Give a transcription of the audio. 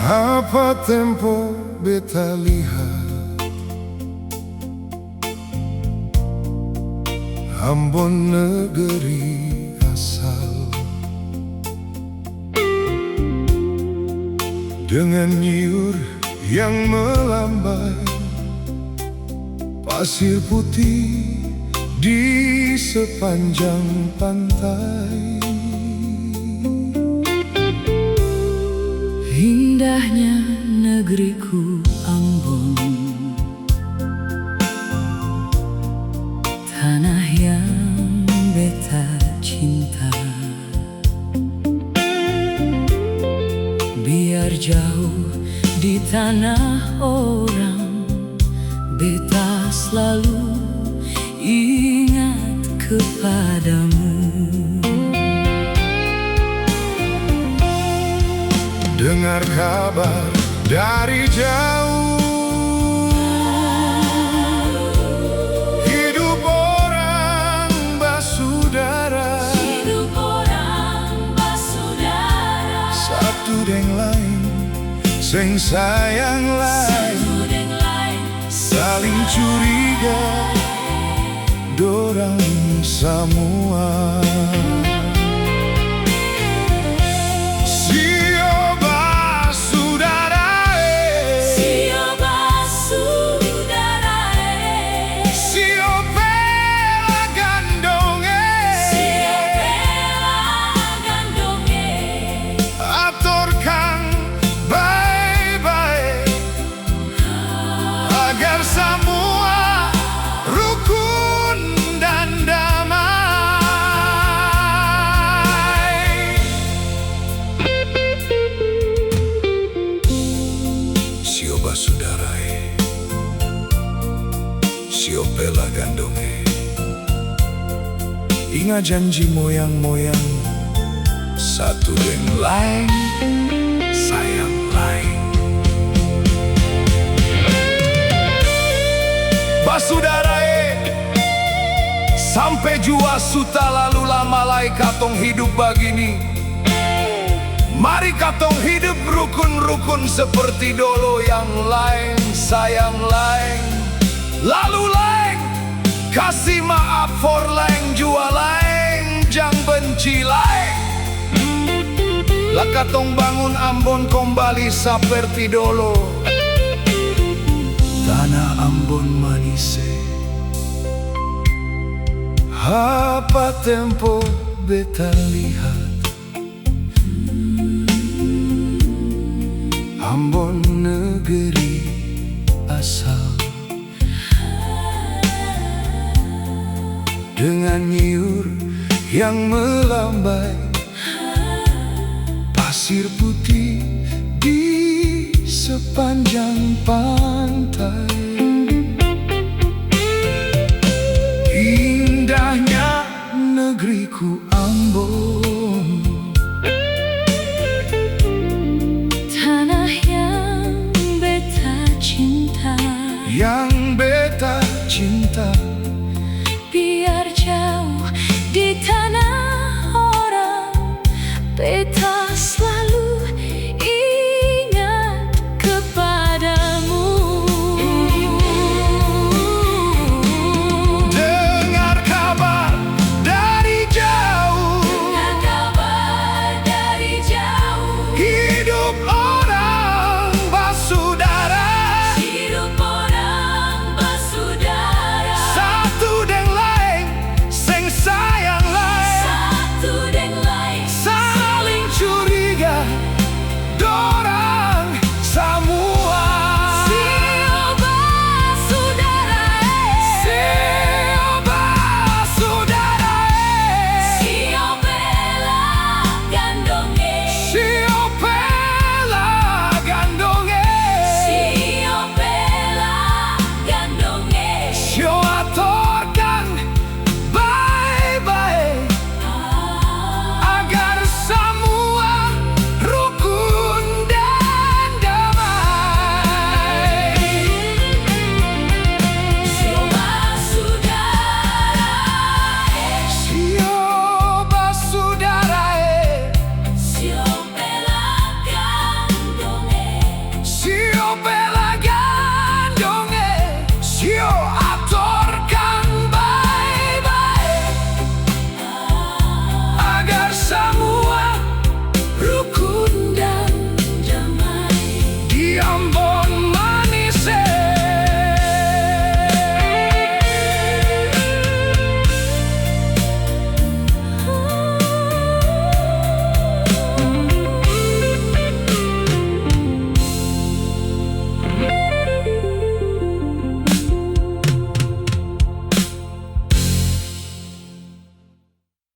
Apa tempo beta lihat Ambon negeri asal, dengan nyiur yang melambai, pasir putih di sepanjang pantai. Indahnya negeriku Ambon, tanah yang beta cinta. Biar jauh di tanah orang, beta selalu ingat kepadamu. Dengar kabar dari jauh, hidup orang basudara, satu deng lain, sing sayang lain, saling curiga, dorang semua. Basudarae, sio pela gandonge, ingat janji moyang-moyang, satu deng lain, sayang lain. Basudarae, sampai jua suta lalu lama lai katong hidup begini. Mari katong hidup rukun-rukun seperti dulu, yang lain sayang lain, lalu lain kasih maaf for lain, jua lain jang benci lain. Lah katong bangun Ambon kembali seperti dulu, tanah Ambon manise. Apa tempo beta lihat Ambon negeri asal, dengan nyiur yang melambai, pasir putih di sepanjang pantai.